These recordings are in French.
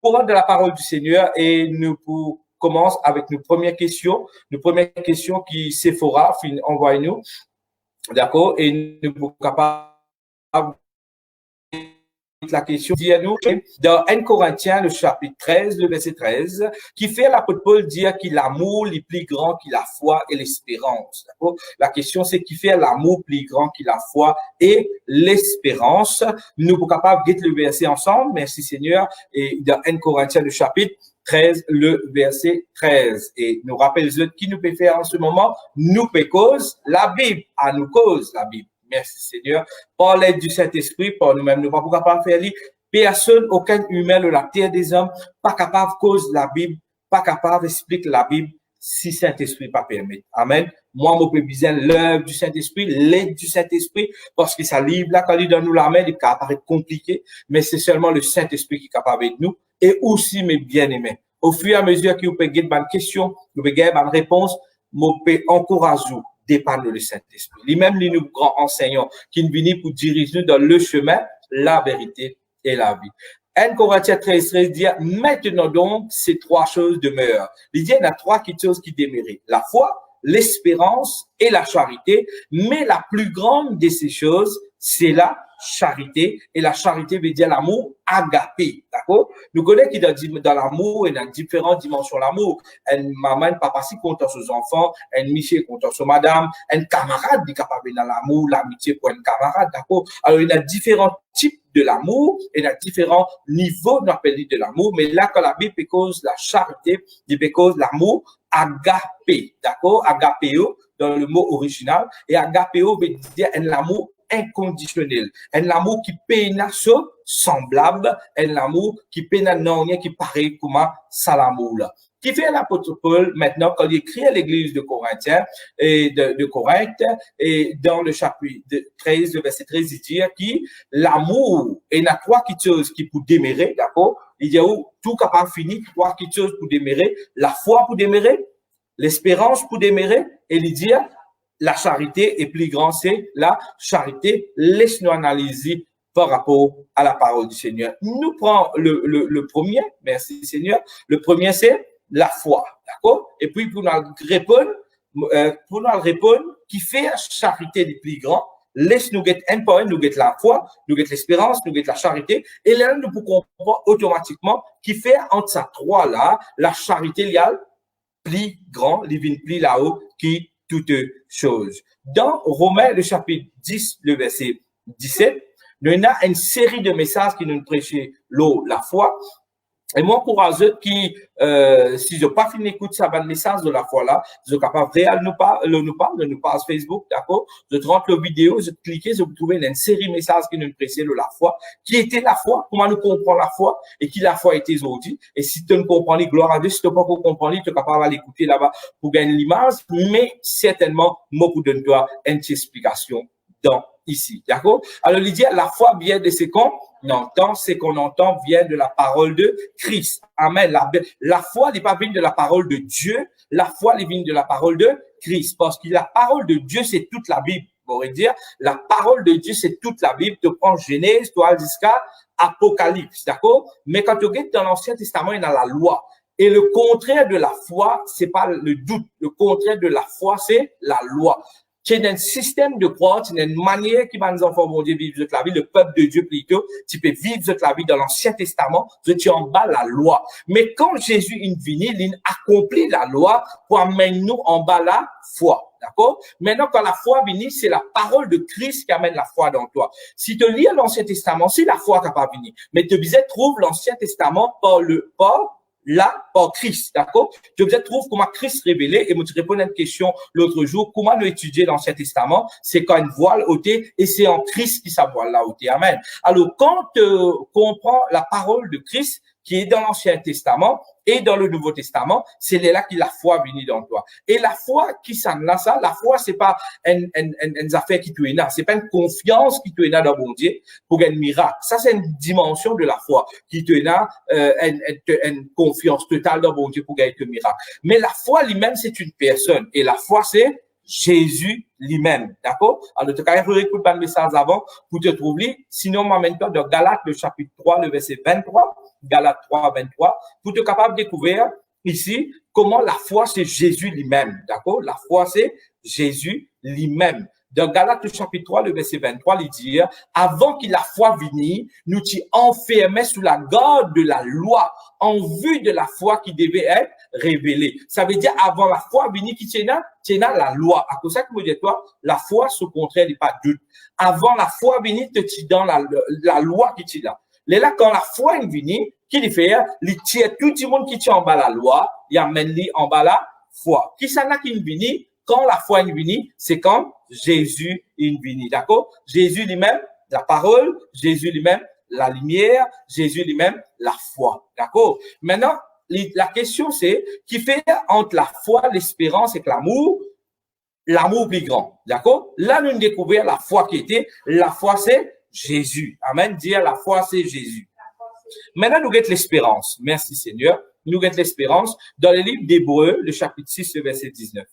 courant de la parole du Seigneur et nous commence avec nos premières questions. Nos premières questions qui Sephora envoie-nous. D'accord? Et nous sommes capables la question dit à nous dans 1 Corinthiens, le chapitre 13, le verset 13, qui fait l'apôtre Paul dire que l'amour est plus grand que la foi et l'espérance. D'accord? La question, c'est qui fait l'amour plus grand que la foi et l'espérance. Nous sommes capables de le verset ensemble. Merci Seigneur. Et dans 1 Corinthiens, le chapitre 13, le verset 13. Et nous rappelons qui nous peut faire en ce moment? Nous peut cause la Bible. À nous cause la Bible. Merci Seigneur. Par l'aide du Saint-Esprit, par nous-mêmes, nous ne sommes pas capables de faire lire. Personne, aucun humain de la terre des hommes, pas capable de cause la Bible, pas capable d'expliquer la Bible si Saint-Esprit pas permet. Amen. Moi, je peux besoin l'œuvre du Saint-Esprit, l'aide du Saint-Esprit, parce que ça livre là, quand il donne nous la main, il peut apparaître compliqué, mais c'est seulement le Saint-Esprit qui est capable de nous. Et aussi, mes bien-aimés, au fur et à mesure que vous pouvez gagner une question, vous pouvez gagner une réponse, vous pouvez encourager dépendre le Saint-Esprit. Lui-même, les nous grands enseignants qui nous viennent pour diriger nous dans le chemin, la vérité et la vie. 1 Corinthiens 13, 13 dit, maintenant donc, ces trois choses demeurent. Il dit, il y a trois choses qui demeurent. La foi, l'espérance et la charité. Mais la plus grande de ces choses, c'est la charité. Et la charité veut dire l'amour agapé. D'accord? Nous connaissons qu'il dans l'amour et dans différentes dimensions l'amour. Un maman, un papa si content ses enfants, un monsieur content sur madame, un camarade qui est capable dans l'amour, l'amitié pour un camarade. D'accord? Alors, il y a différents types de l'amour et il y a différents niveaux de l'amour. Mais là, quand la Bible cause la charité, il cause l'amour agapé. D'accord? Agapéo dans le mot original. Et agapéo veut dire un amour inconditionnel, un amour qui peine semblable, un amour qui peine non rien qui paraît comme ça l'amour là. Qui fait l'apôtre Paul maintenant quand il écrit à l'église de Corinthiens et de Corinthe et dans le chapitre 13, le verset 13, il dit que l'amour est la trois choses qui pour démérer, d'accord? Il dit où tout capable fini, trois choses pour démérer, la foi pour démérer, l'espérance pour démérer, et il dit la charité est plus grande, c'est la charité. Laisse-nous analyser par rapport à la parole du Seigneur. Nous prenons le premier, merci Seigneur. Le premier, c'est la foi, d'accord? Et puis, pour nous répondre, qui fait la charité le plus grand, laisse-nous get un point, nous get la foi, nous get l'espérance, nous get la charité. Et là, nous pouvons comprendre automatiquement qui fait entre ces trois-là, la charité, il y a plus grand, il vient plus là-haut, qui toutes choses. Dans Romains, le chapitre 10, le verset 17, nous avons une série de messages qui nous prêchent la foi. Et moi, pour eux qui, si je n'ai pas fini d'écouter ça, le message de la foi là, je suis capable de nous parler Facebook, d'accord? Je rentre la vidéo, je clique, je vous trouve une série de messages qui nous prêchent la foi. Qui était la foi? Comment nous comprenons la foi? Et qui la foi était aujourd'hui? Et si tu ne comprends pas, gloire à Dieu, si tu ne pas comprendre, tu es capable d'aller écouter là-bas pour gagner l'image, mais certainement, moi, pour donner toi une explication dans ici, d'accord? Alors, il dit, la foi vient de ce qu'on entend, ce qu'on entend vient de la parole de Christ. Amen. La foi n'est pas venue de la parole de Dieu, la foi est venue de la parole de Christ, parce que la parole de Dieu, c'est toute la Bible. On pourrait dire, la parole de Dieu, c'est toute la Bible. Tu prends Genèse, toi, jusqu'à Apocalypse, d'accord? Mais quand tu regardes dans l'Ancien Testament, il y a la loi. Et le contraire de la foi, c'est pas le doute. Le contraire de la foi, c'est la loi. C'est un système de croix, c'est une manière qui va nous enfants bon Dieu vivre la vie, le peuple de Dieu plutôt, tu peux vivre la vie dans l'Ancien Testament, tu en bas la loi. Mais quand Jésus est venu, il accomplit la loi pour amener nous en bas la foi. D'accord? Maintenant, quand la foi vient, c'est la parole de Christ qui amène la foi dans toi. Si tu lis l'Ancien Testament, c'est la foi qui n'a pas venu. Mais tu trouves l'Ancien Testament par Christ, d'accord? Je vous trouve comment Christ révélé et moi te répondre à une question l'autre jour, comment nous étudier l'Ancien Testament? C'est quand une voile ôtée et c'est en Christ qui sa voile là ôtée. Amen. Alors, quand tu comprends la parole de Christ qui est dans l'Ancien Testament et dans le Nouveau Testament, c'est là que la foi vient dans toi. Et la foi qui s'en a ça, la foi, c'est pas une affaire qui te est là, c'est pas une confiance qui te est là dans bon Dieu pour gagner un miracle. Ça, c'est une dimension de la foi qui te est là, une confiance totale dans bon Dieu pour gagner un miracle. Mais la foi lui-même, c'est une personne. Et la foi, c'est Jésus lui-même. D'accord? Alors, tu as écouté le message avant pour te trouver. Sinon, moi, maintenant, dans Galates, le chapitre 3, le verset 23, Galates 3, 23, pour te capable de découvrir ici comment la foi, c'est Jésus lui-même. D'accord? La foi, c'est Jésus lui-même. Dans Galates, le chapitre 3, le verset 23, il dit, avant que la foi vienne, nous t'y enfermait sous la garde de la loi, en vue de la foi qui devait être révélée. Ça veut dire, avant la foi vienne, qui tient la loi. À cause de ça que je dis, toi, la foi, ce contraire n'est pas doute. Avant la foi vienne, te tient dans la loi qui tient là. Là, quand la foi est venue, qu'il fait, il tient tout le monde qui tient en bas la loi, il amène lui en bas la foi. Qui ça n'a qui est venu? Quand la foi est venue, c'est quand Jésus est venu. D'accord? Jésus lui-même, la parole, Jésus lui-même, la lumière, Jésus lui-même, la foi. D'accord? Maintenant, la question c'est, qui fait entre la foi, l'espérance et l'amour plus grand. D'accord? Là, nous découvrons la foi qui était, la foi c'est Jésus. Amen. Dire la foi c'est Jésus. Maintenant, nous guettons l'espérance. Merci Seigneur. Nous guettons l'espérance dans le livre d'Hébreux, le chapitre 6, le verset 19.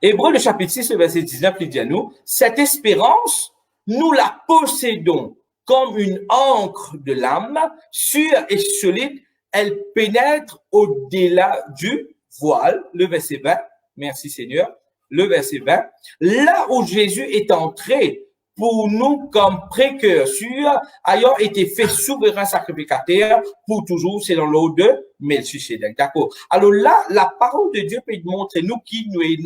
Hébreux, le chapitre 6, le verset 19, il dit à nous, cette espérance, nous la possédons comme une encre de l'âme, sûre et solide, elle pénètre au-delà du voile, le verset 20, merci Seigneur, le verset 20, là où Jésus est entré pour nous comme précurseur, ayant été fait souverain sacrificateur pour toujours selon l'ordre de Melchisedec. D'accord. Alors là, la parole de Dieu peut nous montrer nous qui nous est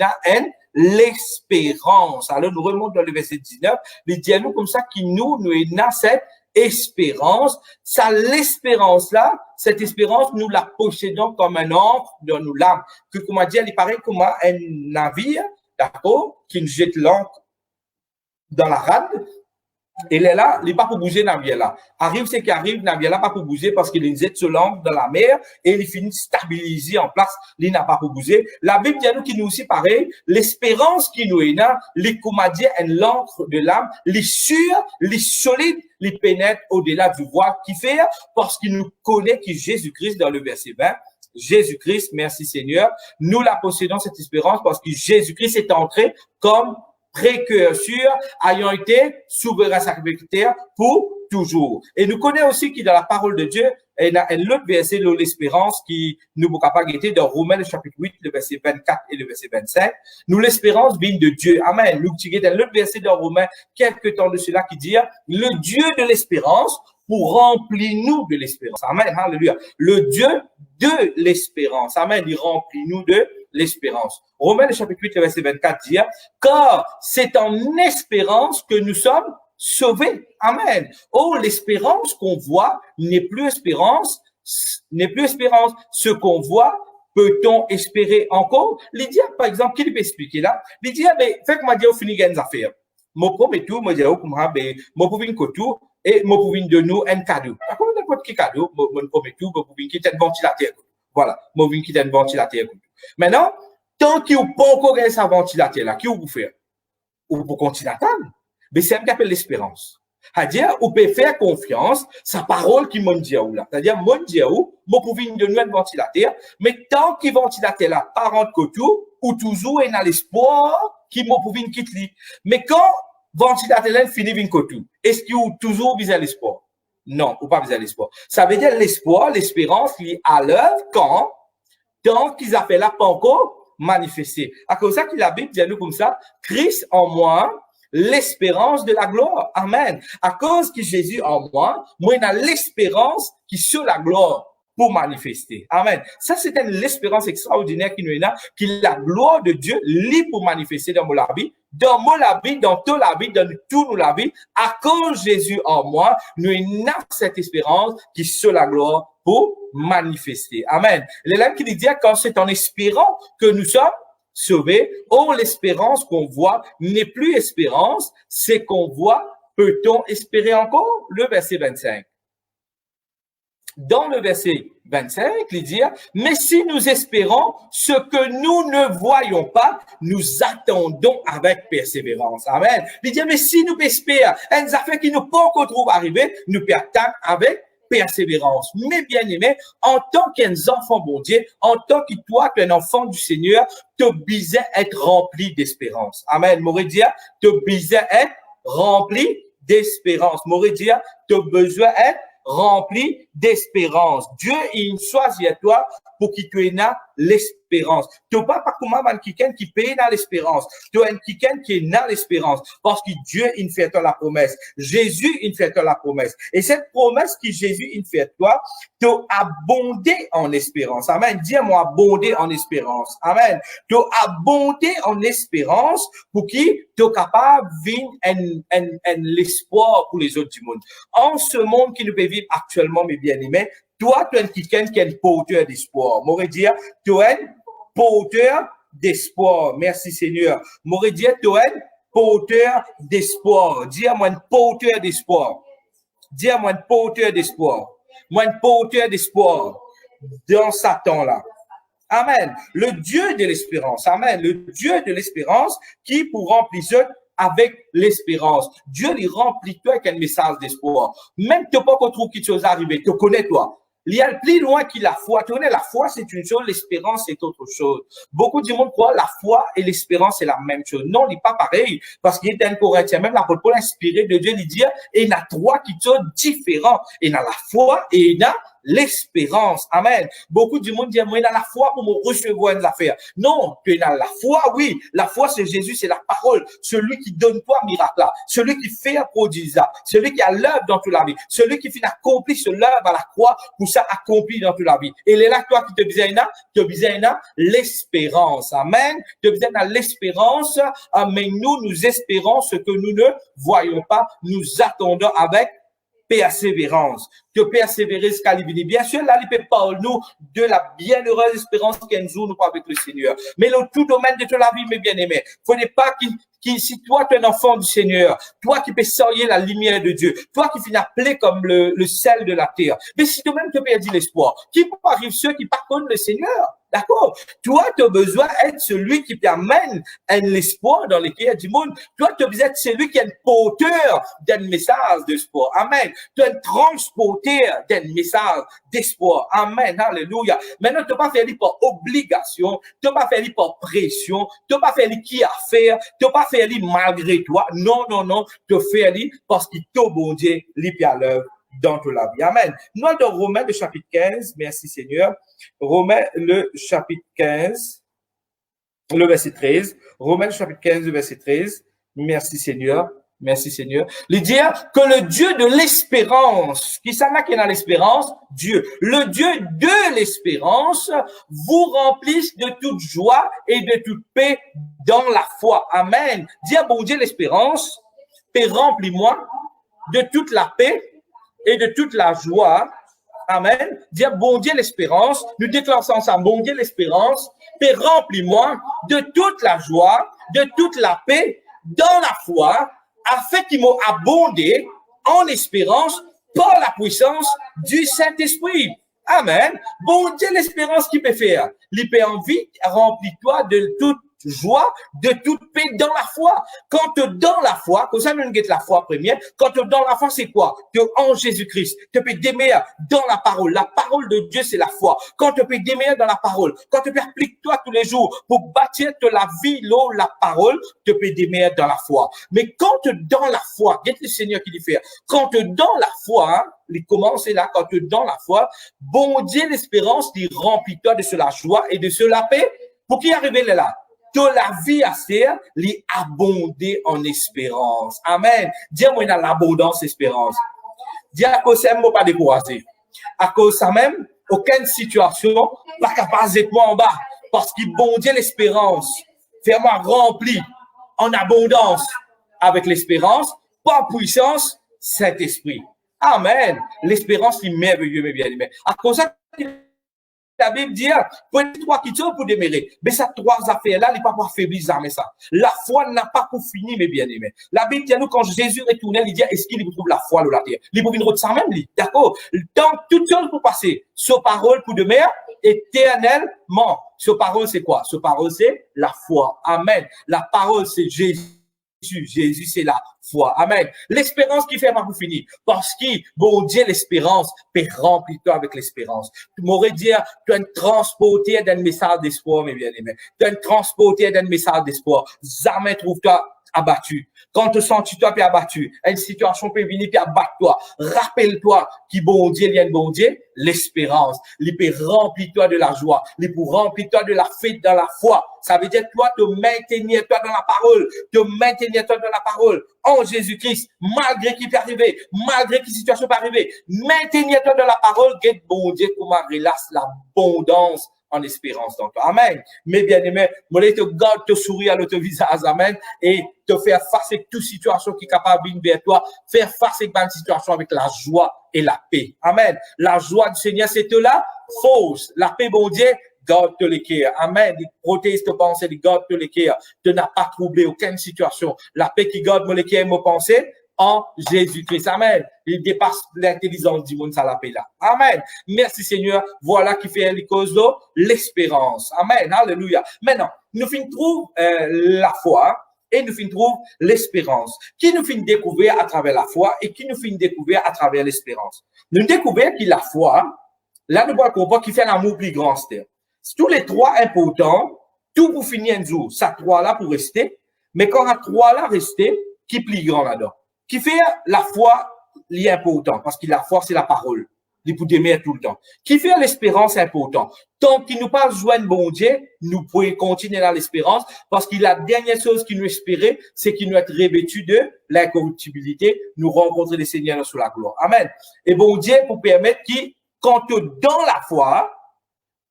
l'espérance. Alors nous remontons dans le verset 19, il dit à nous comme ça qui nous est cette espérance. Ça, l'espérance là, cette espérance, nous la possédons comme un ancre dans nos l'âme. Que comment dire, il paraît comme un navire, d'accord, qui nous jette l'ancre dans la rade, et là, il n'est pas pour bouger navire là. Arrive ce qui arrive, navire là pas pour bouger parce qu'il est jette sur l'ancre dans la mer et il finit stabilisé en place, il n'a pas pour bouger. La Bible dit à nous qui nous aussi pareil, l'espérance qui nous est là, les commandiers et l'encre de l'âme, les sûrs, les solides, les pénètrent au-delà du voile qui fait parce qu'il nous connaît qui Jésus-Christ dans le verset 20. Jésus-Christ, merci Seigneur, nous la possédons cette espérance parce que Jésus-Christ est entré comme précurseur ayant été souverain sacrificateur pour toujours. Et nous connaissons aussi qu'il dans la parole de Dieu, il y a un autre verset de l'espérance qui nous est capable d'être dans Romains le chapitre 8, le verset 24 et le verset 25. Nous, l'espérance vient de Dieu. Amen. Nous, il y a un autre verset dans Romains, quelques temps de cela qui dit, le Dieu de l'espérance pour remplir nous de l'espérance. Amen. Alléluia. Le Dieu de l'espérance. Amen. Il remplit nous de l'espérance. Romains le chapitre 8, le verset 24 dit, car c'est en espérance que nous sommes sauvés. Amen. Oh, l'espérance qu'on voit n'est plus espérance. Ce qu'on voit, peut-on espérer encore? Lydia, par exemple, qui peut expliquer là? Lydia, mais, fait que m'a dit, au fini, gagne affaires. Mon premier tour, moi, j'ai mon pour une couture, et mon pour une de nous, un cadeau. D'accord, n'importe quel cadeau, mon premier tour, mon pour une qui est un ventilateur. Voilà. Mon pour une qui est un ventilateur. Maintenant, tant qu'il n'y a pas encore un ventilateur là, qui vous faire? Ou pour continuer à attendre? Mais c'est un qui appelle l'espérance. C'est-à-dire, vous pouvez faire confiance, sa parole qui m'a dit là. C'est-à-dire, moi, dit moi, pour venir de nous un ventilateur, mais tant qu'il ventilateur là, parent que tout, ou toujours, il a l'espoir qui m'a pour venir quitter. Mais quand ventilateur là, finit venir que tout, est-ce qu'il y a toujours besoin l'espoir? Non, ou pas besoin l'espoir. Ça veut dire l'espoir, l'espérance, qui est à l'œuvre quand, tant qu'ils appellent là, pas encore manifesté. À cause de ça que la Bible dit à nous comme ça, Christ en moi, l'espérance de la gloire. Amen. À cause que Jésus en moi, moi, il a l'espérance qui sur la gloire pour manifester. Amen. Ça, c'est l'espérance extraordinaire qui nous est là, qui la gloire de Dieu lit pour manifester dans mon vie, dans toute la vie, dans tout nous la vie. À cause de Jésus en moi, nous avons cette espérance qui sur la gloire pour manifester. Amen. L'élève qui dit quand c'est en espérant que nous sommes sauvés, oh, l'espérance qu'on voit n'est plus espérance, c'est qu'on voit, peut-on espérer encore? Le verset 25. Dans le verset 25, il dit, mais si nous espérons ce que nous ne voyons pas, nous attendons avec persévérance. Amen. Il dit, mais si nous espérons, une affaire qui nous pas encore trouve arriver, nous attendons avec persévérance. Mais bien-aimé, en tant qu'enfant bon Dieu, en tant que toi, tu es un enfant du Seigneur, tu besoin être rempli d'espérance. Amen. M'aurait dit, tu besoin être rempli d'espérance. M'aurait dit, tu besoin être rempli d'espérance. Dieu, il choisit à toi pour qu'il te ait l'espérance. Tu n'as pas comme un quelqu'un qui paye dans l'espérance. Tu es un quelqu'un qui est dans l'espérance parce que Dieu, il fait toi la promesse. Jésus, il fait toi la promesse. Et cette promesse que Jésus, il fait toi, tu as abondé en espérance. Amen. Dis-moi abondé en espérance. Amen. Tu as abondé en espérance pour qui tu es capable de vivre l'espoir pour les autres du monde. En ce monde qui nous peut vivre actuellement, mes bien-aimés, toi, tu es quelqu'un qui est un porteur d'espoir. M'aurait dit, tu es un porteur d'espoir. Merci Seigneur. M'aurait dit, tu es un porteur d'espoir. Dis-moi un porteur d'espoir. Dis-moi un porteur d'espoir. Moi, un porteur d'espoir dans Satan là. Amen. Le Dieu de l'espérance. Amen. Le Dieu de l'espérance qui pour remplir avec l'espérance. Dieu lui remplit toi avec un message d'espoir. Même tu n'as pas trouvé quelque chose arriver. Tu connais toi. Il y a plus loin que la foi. Tu connais, la foi, c'est une chose, l'espérance, c'est autre chose. Beaucoup du monde croient la foi et l'espérance, c'est la même chose. Non, il n'est pas pareil. Parce qu'il est un Corinthien, même l'apôtre Paul inspiré de Dieu, il dit, et il y a trois qui sont différents. Il y a la foi et il y a l'espérance. Amen. Beaucoup du monde dit, moi, il y a la foi pour me recevoir une affaire. Non, tu as la foi, oui. La foi, c'est Jésus, c'est la parole. Celui qui donne toi miracle là. Celui qui fait un prodige là. Celui qui a l'œuvre dans toute la vie. Celui qui finit accomplir ce l'œuvre à la croix pour ça accompli dans toute la vie. Et il est là, toi qui te besoin l'espérance. Amen. Tu besoin l'espérance. Mais nous espérons ce que nous ne voyons pas. Nous attendons avec persévérance. Que persévérer jusqu'à l'ivini. Bien sûr, là, il peut parler nous de la bienheureuse espérance qu'un jour nous avec le Seigneur. Mais dans tout domaine de toute la vie, mes bien-aimés, il ne faut pas si toi, tu es un enfant du Seigneur, toi qui peux saluer la lumière de Dieu, toi qui finis appelé comme le sel de la terre, mais si toi-même tu perds l'espoir, qui arrive ceux qui pardonnent le Seigneur? D'accord? Toi, tu as besoin d'être celui qui t'amène l'espoir dans les cœurs du monde. Toi, tu as besoin d'être celui qui est un porteur d'un message d'espoir. Amen. Tu es un transporteur d'un message d'espoir. Amen. Alléluia. Maintenant, tu ne pas faire par obligation, tu ne pas faire par pression, tu ne pas faire qui à faire, tu ne pas faire malgré toi. Non, non, non. Tu fais parce qu'il t'a bon Dieu, l'hyper à l'œuvre dans toute la vie. Amen. Nous, dans Romains, le chapitre 15, merci Seigneur. Romains, le chapitre 15, le verset 13. Romains, le chapitre 15, le verset 13. Merci Seigneur. Merci Seigneur. Il dit que le Dieu de l'espérance, qui s'en a qui est dans l'espérance, Dieu, le Dieu de l'espérance vous remplisse de toute joie et de toute paix dans la foi. Amen. Dis à bon Dieu l'espérance, et remplis-moi de toute la paix et de toute la joie. Amen. Dire bon Dieu l'espérance. Nous déclarons ensemble, bon Dieu l'espérance. Et remplis-moi de toute la joie, de toute la paix dans la foi, afin qu'il m'ait abondé en espérance par la puissance du Saint-Esprit. Amen. Bon Dieu l'espérance qui peut faire. Il peut envie, remplis-toi de toute joie, de toute paix dans la foi. Quand tu es dans la foi, comme ça, nous guette la foi première, quand tu es dans la foi, c'est quoi? Tu es en Jésus-Christ. Tu peux démêler dans la parole. La parole de Dieu, c'est la foi. Quand tu peux démêler dans la parole, quand tu peux appliquer-toi tous les jours pour bâtir la vie, l'eau, la parole, tu peux démêler dans la foi. Mais quand tu es dans la foi, guette le Seigneur qui dit faire. Quand tu es dans la foi, hein, il commence là, quand tu es dans la foi, bon Dieu, l'espérance, il remplit-toi de cela joie et de cela paix. Pour qui arriver là? Que la vie à faire, les abonder en espérance. Amen. Dis-moi, il y a l'abondance espérance. Dis à cause ça, pas décourager. À cause ça même, aucune situation, pas capable d'être moi en bas. Parce qu'il bon Dieu l'espérance. Fais-moi rempli en abondance avec l'espérance, par puissance, Saint-Esprit. Amen. L'espérance est merveilleuse, mes bien-aimés. À cause ça, la Bible dit, pour trois qui sont pour démarrer. Mais ces trois affaires-là, il ne pas pour faiblir mais ça. La foi n'a pas pour finir, mes bien-aimés. La Bible dit à nous, quand Jésus retournait, il dit, est-ce qu'il trouve la foi, la terre? Il peut venir de ça même, d'accord? Tant toute chose pour passer, sa parole pour demeurer éternellement. Sa parole, c'est quoi? Sa parole, c'est la foi. Amen. La parole, c'est Jésus. Jésus, c'est la foi. Amen. L'espérance qui fait pas pour finir. Parce que, bon Dieu, l'espérance, peut remplir toi avec l'espérance. Tu m'aurais dit, tu es transporté d'un message d'espoir, mes bien-aimés. Tu es transporté d'un message d'espoir. Jamais trouve-toi abattu. Quand te sens-tu-toi puis abattu, une situation peut venir puis abattre toi. Rappelle-toi qui bon Dieu, il y a un bon Dieu, l'espérance. Il peut remplir toi de la joie. Il peut remplir toi de la fête dans la foi. Ça veut dire toi te maintenir toi dans la parole, te maintenir toi dans la parole en Jésus-Christ, malgré qui peut arriver, malgré qui situation peut arriver, maintenir toi dans la parole, get bon Dieu pour relasse l'abondance en espérance dans toi. Amen. Mes bien-aimés, moi, te garde, te sourire à l'autre visage. Amen. Et te faire face à toute situation qui est capable de venir vers toi. Faire face à une situation avec la joie et la paix. Amen. La joie du Seigneur, c'est là. Fausse. La paix, bon Dieu, garde te les cœurs. Amen. Il protège tes pensées, il garde te les cœurs. Tu n'as pas troublé aucune situation. La paix qui garde mon les cœurs et mes pensées, en Jésus-Christ. Amen. Il dépasse l'intelligence du monde, ça l'appelle là. Amen. Merci Seigneur. Voilà qui fait les causes de l'espérance. Amen. Alléluia. Maintenant, nous finissons trouver la foi et nous finissons trouver l'espérance. Qui nous finit découvrir à travers la foi et qui nous finit découvrir à travers l'espérance. Nous découvrons que la foi, là nous comprendre qui fait l'amour plus grand. C'est tous les trois importants, tout pour finir un jour. Ça trois là pour rester. Mais quand à trois là rester, qui plus grand là-dedans? Qui fait la foi est important parce que la foi c'est la parole, il peut aimer tout le temps. Qui fait l'espérance important. Tant qu'il nous parle joindre bon Dieu, nous pouvons continuer dans l'espérance parce que la dernière chose qu'il nous espérait, c'est qu'il nous être revêtu de l'incorruptibilité, nous rencontrer le Seigneur sous la gloire. Amen. Et bon Dieu pour permettre que quand tu es dans la foi,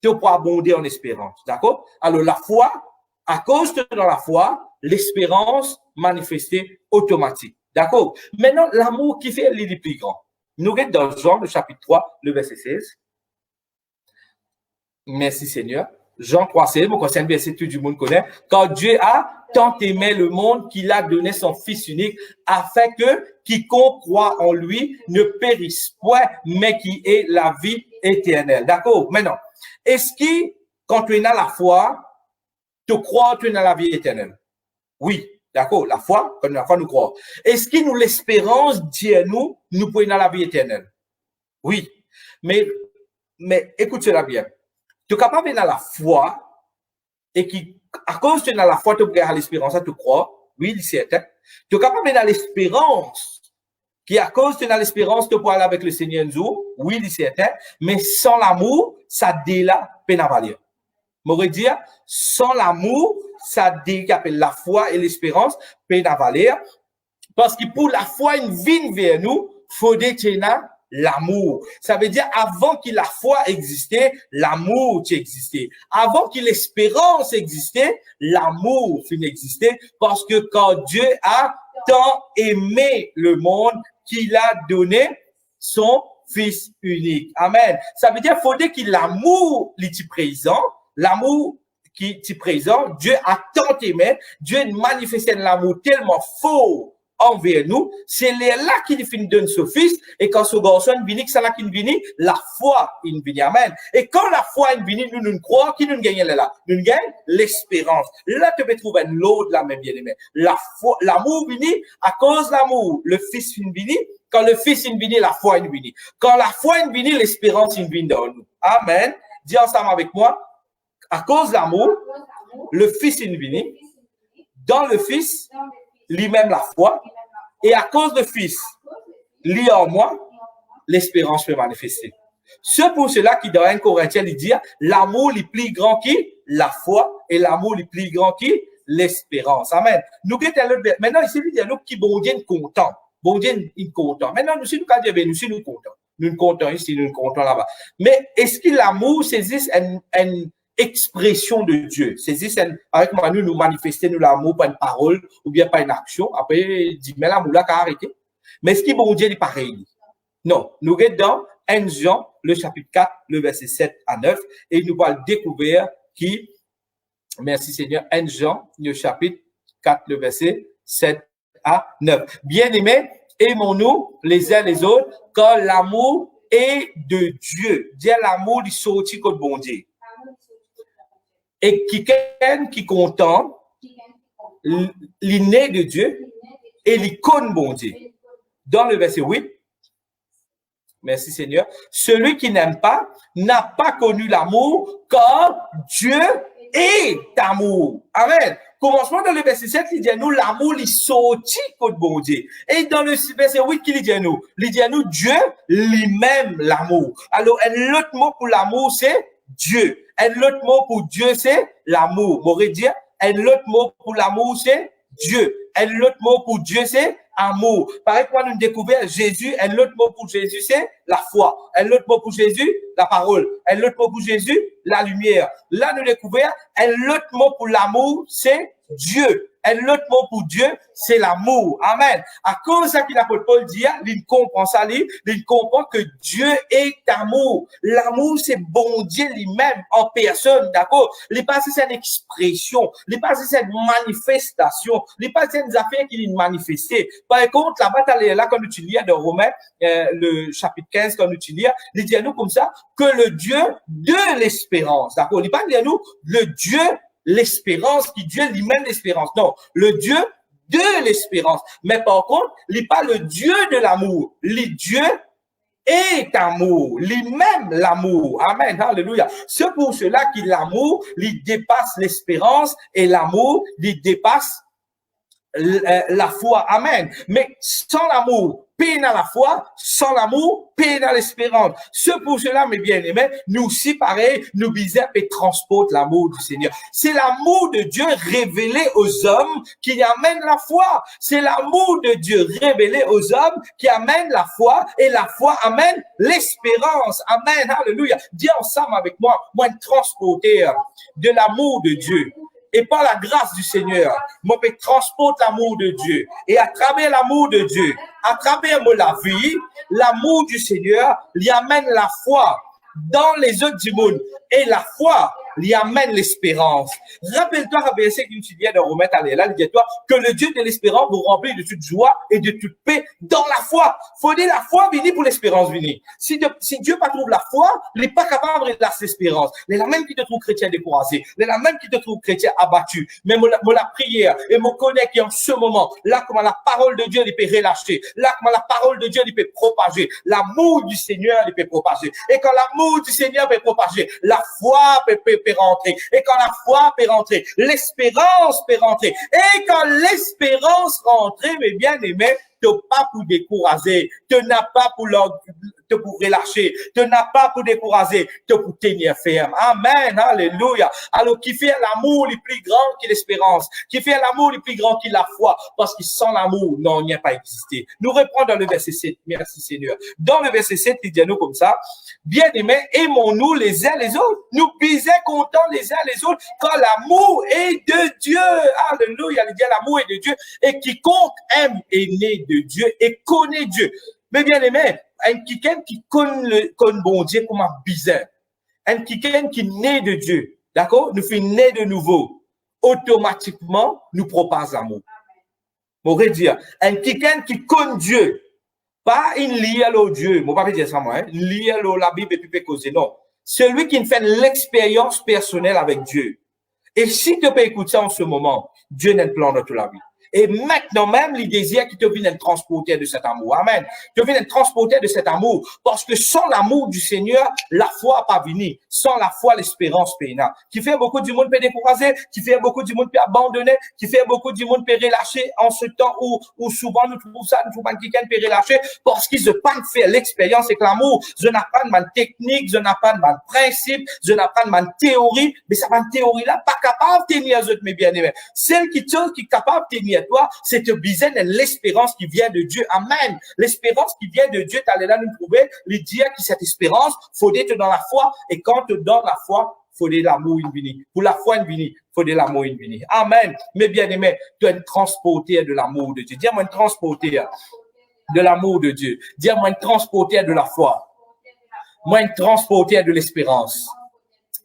tu pourras abonder en espérance. D'accord? Alors la foi, à cause de dans la foi, l'espérance manifestée automatique. D'accord? Maintenant, l'amour qui fait les plus grands. Nous sommes dans Jean, le chapitre 3, le verset 16. Merci Seigneur. Jean 3, 16, c'est un verset que tout le monde connaît. Quand Dieu a tant aimé le monde qu'il a donné son Fils unique afin que quiconque croit en lui ne périsse point, mais qui ait la vie éternelle. D'accord? Maintenant, est-ce que quand tu es dans la foi, tu crois que tu es dans la vie éternelle? Oui. D'accord, la foi, quand la foi nous croit. Est-ce que nous l'espérance dit à nous pouvons dans la vie éternelle? Oui. Mais écoute cela bien. Tu es capable de dans la foi et qui, à cause de dans la foi, tu peux avoir l'espérance, tu crois. Oui, c'est certain. Tu es capable de dans l'espérance qui, à cause de dans l'espérance, tu peux aller avec le Seigneur un jour. Oui, c'est certain. Mais sans l'amour, ça déla pénavalia. M'aurait dire, sans l'amour, ça dit qu'appelle la foi et l'espérance, peine à valer. Parce que pour la foi, une vie vers nous, faut détenir l'amour. Ça veut dire, avant que la foi existait, l'amour existait. Avant que l'espérance existait, l'amour existait. Parce que quand Dieu a tant aimé le monde, qu'il a donné son Fils unique. Amen. Ça veut dire, faut dire que l'amour est présent. L'amour qui est présent, Dieu a tant aimé, Dieu manifesté l'amour tellement fort envers nous, c'est là qu'il finit donne ce fils, et quand ce garçon vient, c'est là qu'il vient, la foi il vient, amen. Et quand la foi il vient, nous croyons qu'il nous gagne là, nous gagne l'espérance. Là, tu peux trouver un lot de la même bien-aimé. La foi, l'amour vient, à cause de l'amour, le fils vient, quand le fils vient, la foi vient. Quand la foi vient, l'espérance vient dans nous. Amen. Dis ensemble avec moi. À cause de l'amour, le Fils est venu. Dans le Fils, lui-même la foi. Et à cause du Fils, lui en moi, l'espérance peut manifester. C'est pour cela qu'il dans 1 Corinthiens, il dit, l'amour est plus grand que la foi et l'amour est plus grand que l'espérance. Amen. Nous, maintenant, ici, il y a nous qui bon Dieu content. Bon Dieu est content. Maintenant, nous, si nous, nous sommes contents. Nous sommes contents ici, nous sommes contents là-bas. Mais est-ce que l'amour saisit une expression de Dieu? Saisit avec moi, nous manifester nous l'amour par une parole ou bien par une action. Après, dit, mais l'amour là, qu'a arrêté. Mais est-ce que bon Dieu est pareil? Non. Nous sommes dans 1 Jean, le chapitre 4, le verset 7 à 9, et nous allons découvrir qui, merci Seigneur, 1 Jean, le chapitre 4, le verset 7 à 9. Bien-aimés, aimons-nous les uns les autres, quand l'amour est de Dieu. Dire l'amour, il sortit contre bon Dieu. Et qui content, l'inné de Dieu, et l'icône bon Dieu. Dans le verset 8, merci Seigneur, celui qui n'aime pas n'a pas connu l'amour, car Dieu est amour. Amen. Commencement dans le verset 7, il dit à nous, l'amour, il sortit contre bon Dieu. Et dans le verset 8, il dit à nous, Dieu, lui-même l'amour. Alors, un autre mot pour l'amour, c'est Dieu. Un autre mot pour Dieu, c'est l'amour. M'aurait dit, un autre mot pour l'amour, c'est Dieu. Un autre mot pour Dieu, c'est amour. Par exemple, nous découvrons Jésus, un autre mot pour Jésus, c'est la foi. Un autre mot pour Jésus, la parole. Un autre mot pour Jésus, la lumière. Là, nous découvrons un autre mot pour l'amour, c'est Dieu. Un autre mot pour Dieu, c'est l'amour. Amen. À cause de ça que l'apôtre Paul dit, il comprend ça, il comprend que Dieu est amour. L'amour, c'est bon Dieu lui-même en personne, d'accord? Il pas c'est une expression, il pas c'est une manifestation, il pas c'est une affaire qu'il est manifesté. Par contre, la bataille là, quand nous lis dans Romains, le chapitre 15, quand nous lis, il dit à nous comme ça, que le Dieu de l'espérance, d'accord? Il pas dit à nous, le Dieu l'espérance, qui Dieu lui-même l'espérance. Non, le Dieu de l'espérance. Mais par contre, il n'est pas le Dieu de l'amour. Le Dieu est amour, lui-même l'amour. Amen, alléluia. C'est pour cela que l'amour, il dépasse l'espérance et l'amour, il dépasse la foi. Amen. Mais sans l'amour, peine à la foi, sans l'amour, peine à l'espérance. C'est pour cela, mes bien-aimés, nous aussi, pareil, nous visons et transportent l'amour du Seigneur. C'est l'amour de Dieu révélé aux hommes qui amène la foi. C'est l'amour de Dieu révélé aux hommes qui amène la foi et la foi amène l'espérance. Amen. Alléluia. Dis ensemble avec moi, transporter de l'amour de Dieu. Et par la grâce du Seigneur, moi, je transporte l'amour de Dieu. Et à travers l'amour de Dieu, à travers la vie, l'amour du Seigneur, lui amène la foi dans les œuvres du monde. Et la foi lui amène l'espérance. Rappelle-toi, verset que tu viens de remettre à là, dis-toi que le Dieu de l'espérance vous remplit de toute joie et de toute paix dans la foi. Faut dire la foi venir pour l'espérance venir. Si Dieu pas trouve la foi, il n'est pas capable de laisser l'espérance. Il est la même qui te trouve chrétien découragé. Il est la même qui te trouve chrétien abattu. Mais la prière et mon connaît qui en ce moment, là, comment la parole de Dieu, il peut relâcher. Là, comment la parole de Dieu, il peut propager. L'amour du Seigneur, il peut propager. Et quand l'amour du Seigneur peut propager, la foi peut rentrer. Et quand la foi peut rentrer, l'espérance peut rentrer. Et quand l'espérance rentre, mes bien-aimés, te pas pour décourager, te n'a pas pour te pour relâcher, te n'a pas pour décourager, te pour tenir ferme. Amen, alléluia. Alors, qui fait l'amour le plus grand que l'espérance, qui fait l'amour le plus grand que la foi, parce que sans l'amour, non, il n'y a pas existé. Nous reprenons dans le verset 7, merci Seigneur. Dans le verset 7, il dit à nous comme ça, bien-aimés, aimons-nous les uns les autres, nous bisons contents les uns les autres, quand l'amour est de Dieu. Alléluia, il dit l'amour est de Dieu, et quiconque aime est né de Dieu et connaît Dieu. Mais bien aimé, quelqu'un qui connaît bon Dieu comme un bizarre, quelqu'un qui est né de Dieu, d'accord, nous fait né de nouveau, automatiquement nous propage l'amour. On pourrait dire, quelqu'un qui connaît Dieu, pas une liée à Dieu, on va pas dire ça moi, liée à la Bible et puis peut causer, non. Celui qui fait l'expérience personnelle avec Dieu. Et si tu peux écouter ça en ce moment, Dieu n'a un plan dans toute la vie. Et maintenant même, les désirs qui te viennent transporter de cet amour. Amen. Te viennent transporter de cet amour. Parce que sans l'amour du Seigneur, la foi pas venir. Sans la foi, l'espérance peina. Qui fait beaucoup du monde peut décourager, qui fait beaucoup du monde peut abandonner, qui fait beaucoup du monde peut relâcher en ce temps où souvent nous trouvons ça, nous trouvons quelqu'un peut relâcher parce qu'ils ne pas faire l'expérience avec l'amour. Je n'ai pas de ma technique, je n'ai pas de ma principe, je n'ai pas de ma théorie, mais ça, ma théorie là, pas capable de tenir les autres, mes bien-aimés. Celle qui est capable de tenir toi, c'est te biser de l'espérance qui vient de Dieu. Amen. L'espérance qui vient de Dieu, tu allais là nous trouver, lui dire que cette espérance, faut être dans la foi, et quand tu es dans la foi, faut de l'amour infini. Pour la foi infini, faut de l'amour infini. Amen. Mais bien aimé, tu es transporté de l'amour de Dieu. Dis-moi transporté de l'amour de Dieu. Dis-moi transporté de la foi. Moi transporté de l'espérance.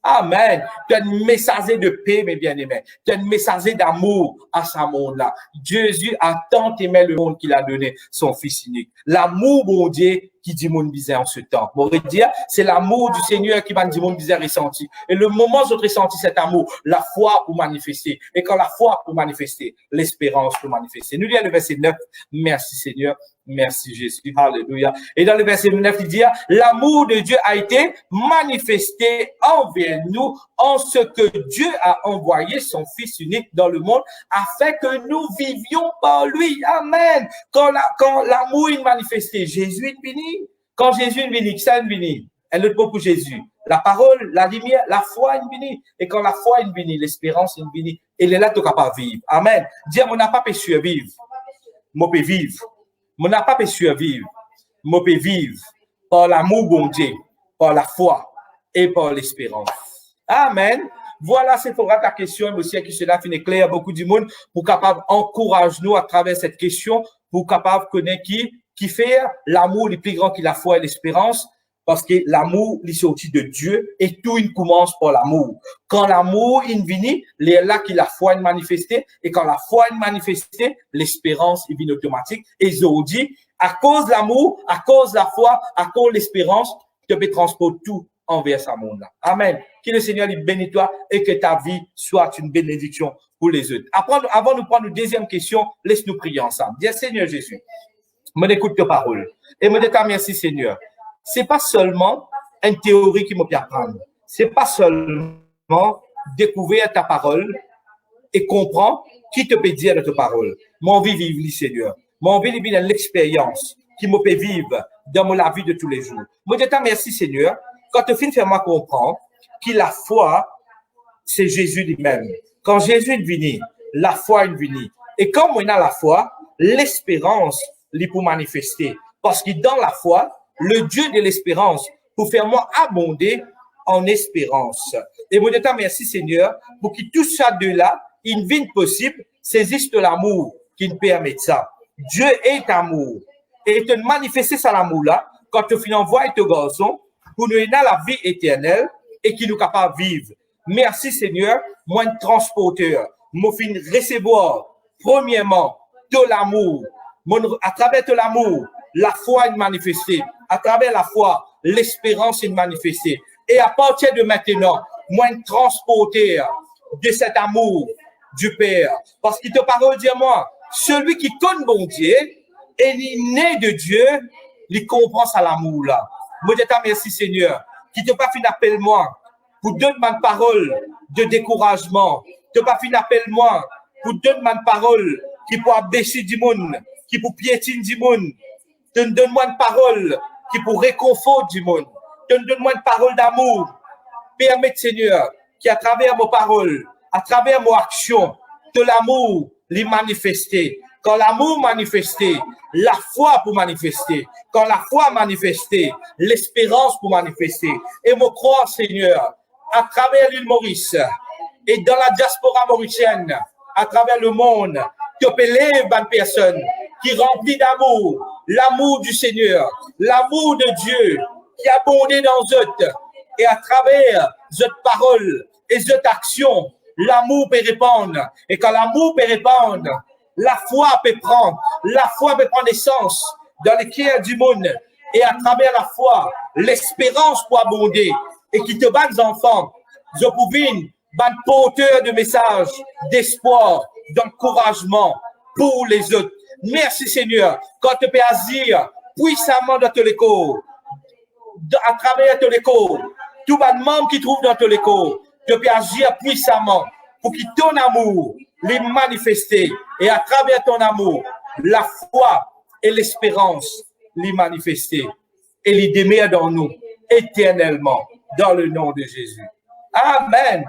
Amen. Tu es un messager de paix, mes bien-aimés. Tu es un messager d'amour à ce monde-là. Jésus a tant aimé le monde qu'il a donné son Fils unique. L'amour, bon Dieu, qui dit mon bizarre en ce temps. On va dire, c'est l'amour du Seigneur qui va dire mon bizarre ressenti. Et le moment où je ressenti cet amour, la foi pour manifester. Et quand la foi pour manifester, l'espérance pour manifester. Nous lisons le verset 9. Merci Seigneur. Merci Jésus. Alléluia. Et dans le verset 9, il dit, l'amour de Dieu a été manifesté envers nous en ce que Dieu a envoyé son Fils unique dans le monde afin que nous vivions par lui. Amen. Quand l'amour est manifesté, Jésus est béni. Quand Jésus est béni, qui ça est béni? Elle ne pas pour Jésus. La parole, la lumière, la foi est bénie. Et quand la foi est bénie, l'espérance est bénie. Et là, tu n'es pas vivre. Amen. Dis, on n'a pas pu survivre. Moi, peux vivre. On n'a pas pu survivre. Moi, peux vivre par l'amour bon Dieu, par la foi et par l'espérance. Amen. Voilà, c'est pour ta question, monsieur, qui cela finit clair à beaucoup du monde, pour capable encourager nous à travers cette question, pour capable connaître qui fait l'amour le plus grand que la foi et l'espérance, parce que l'amour, il est sorti de Dieu et tout, il commence par l'amour. Quand l'amour, il vient, c'est là que la foi est manifestée, et quand la foi est manifestée, l'espérance, il vient automatique. Et je vous dis, à cause de l'amour, à cause de la foi, à cause de l'espérance, tu peux transporter tout envers ce monde-là. Amen. Que le Seigneur lui bénisse toi et que ta vie soit une bénédiction pour les autres. Avant de prendre une deuxième question, laisse-nous prier ensemble. Dis, Seigneur Jésus, me écoute tes paroles. Et me dis, merci Seigneur. C'est pas seulement une théorie qui m'a pu apprendre. C'est pas seulement découvrir ta parole et comprendre qui te peut dire de ta parole. Mon vie vivre, Seigneur. Mon vie vivre l'expérience qui me peut vivre dans la vie de tous les jours. Me dis, merci Seigneur. Quand tu finis de faire moi comprendre que la foi, c'est Jésus lui-même. Quand Jésus est venu, la foi est venue. Et quand on a la foi, l'espérance lui pour manifester. Parce que dans la foi, le Dieu de l'espérance pour faire moi abonder en espérance. Et mon État, merci Seigneur, pour que tout ça de là, il vienne possible, saisisse de l'amour qui nous permet ça. Dieu est amour. Et te manifester ça l'amour là, quand tu finis envoyer ton garçon, pour nous donner la vie éternelle et qui nous capable de vivre. Merci Seigneur, moi un transporteur, moi fin recevoir premièrement de l'amour, à travers de l'amour, la foi est manifestée, à travers la foi, l'espérance est manifestée. Et à partir de maintenant, moi un transporteur de cet amour du Père, parce qu'il te parle dire moi, celui qui connaît bon Dieu et il est né de Dieu, il comprend ça l'amour là. Moi, je te remercie, Seigneur, qui te pas fin appel moi pour donner ma parole de découragement. Tu pas fin appel moi pour donner ma parole qui pour abaisser du monde, qui pour piétiner du monde. Donne-moi une parole qui pour réconfort du monde. Donne-moi une parole d'amour. Permets, Seigneur, qui à travers mes paroles, à travers mes actions, de l'amour, les manifester. Quand l'amour manifesté, la foi pour manifester. Quand la foi manifestée, l'espérance pour manifester. Et me croire, Seigneur, à travers l'île Maurice et dans la diaspora mauricienne, à travers le monde, tu peux lever une personne qui remplit d'amour, l'amour du Seigneur, l'amour de Dieu qui a abondé dans eux. Et à travers cette parole et cette action, l'amour peut répandre. Et quand l'amour peut répandre, la foi peut prendre naissance dans le cœur du monde. Et à travers la foi, l'espérance pour abonder. Et qui te bat des enfants, je pouvais ban porteur de messages, d'espoir, d'encouragement pour les autres. Merci Seigneur, quand tu peux agir puissamment dans ton écho, à travers ton écho, tout le monde qui trouve dans ton écho, tu peux agir puissamment pour que ton amour les manifester et à travers ton amour, la foi et l'espérance les manifester et les demeurer dans nous éternellement dans le nom de Jésus. Amen.